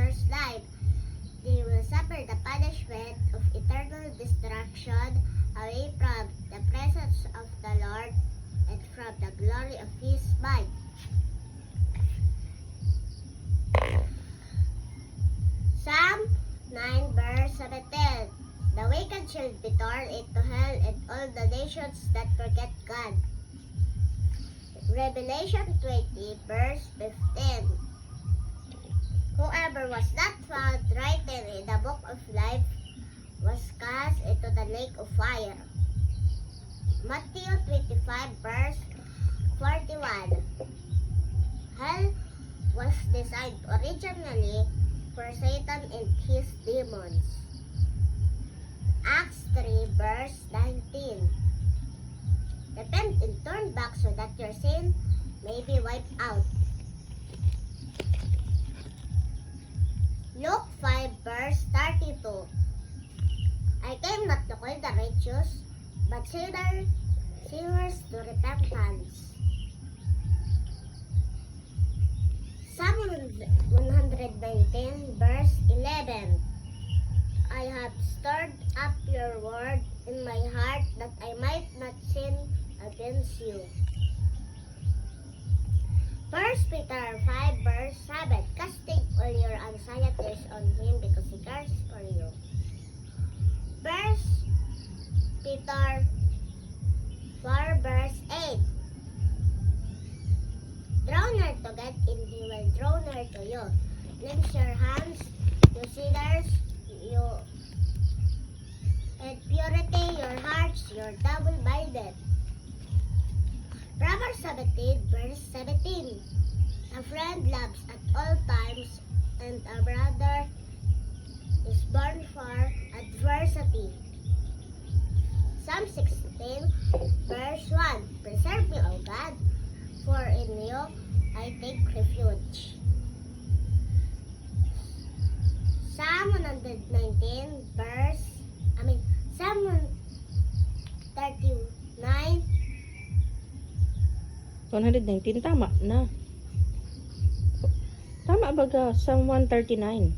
sinner's life. They will suffer the punishment of eternal destruction away from the presence of the Lord and from the glory of His might. Psalm 9 verse 17. The wicked shall be torn into hell and all the nations that forget God. Revelation 20 verse 15. Whoever was not found written in the book of life was cast into the lake of fire. Matthew 25 verse 41. Hell was designed originally for Satan and his demons. Acts 3 verse 19. Repent and turn back so that your sin may be wiped out. Luke 5 verse 32. I came not to call the righteous, but sinners to repentance. Psalm 119 verse 11. I have stored up your word in my heart that I might not sin against you. 1 Peter 5 verse 7. Casting all your anxieties on Him because He cares for you. 1 Peter 4 verse 8. Draw near to God and He will draw near to you. Cleanse your hands, you sinners, you and purity your hearts, your double-minded. Proverbs 17 verse 17. A friend loves at all times, and a brother is born for adversity. Psalm 16 verse 1. Preserve me, O God, for in you I take refuge. Psalm 119 verse Psalm 39 119, tama na. Tama ba ga? Psalm 139.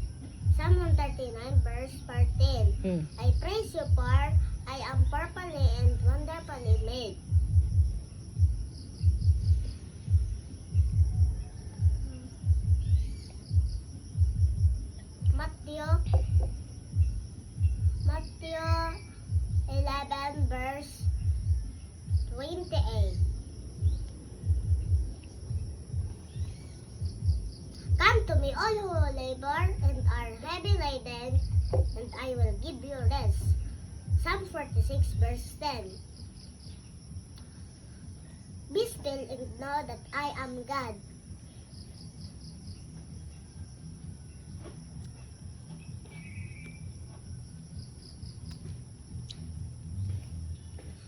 Psalm 139 verse 14. I praise you for I am fearfully and wonderfully made. Matthew 11 verse 28. Come to me, all who labor and are heavy laden, and I will give you rest. Psalm 46 verse 10. Be still and know that I am God.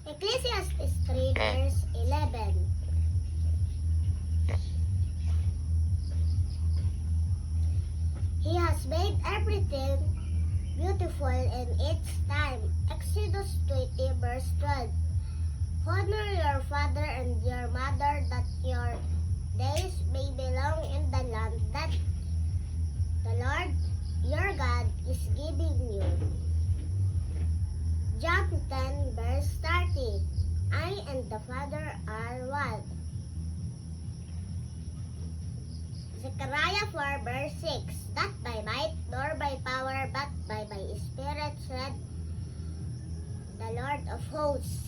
Ecclesiastes 3 verse 11. He has made everything beautiful in its time. Exodus 20 verse 12. Honor your father and your mother, that your days may be long in the land that the Lord your God is giving you. John 10 verse 30. I and the Father are one. Zechariah 4 verse 6. Not by might nor by power, but by my Spirit, said the Lord of hosts.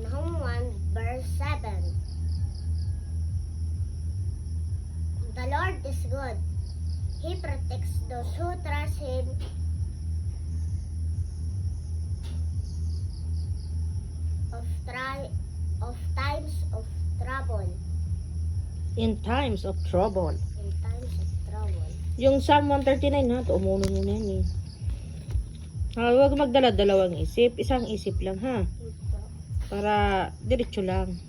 Nahum 1 verse 7. The Lord is good. He protects those who trust Him. Of times of trouble. In times of trouble. In times of trouble. Yung Psalm 139 ha, ito umuno mo na yan eh. Huwag magdala-dalawang isip, isang isip lang ha. Ito. Para diretso lang.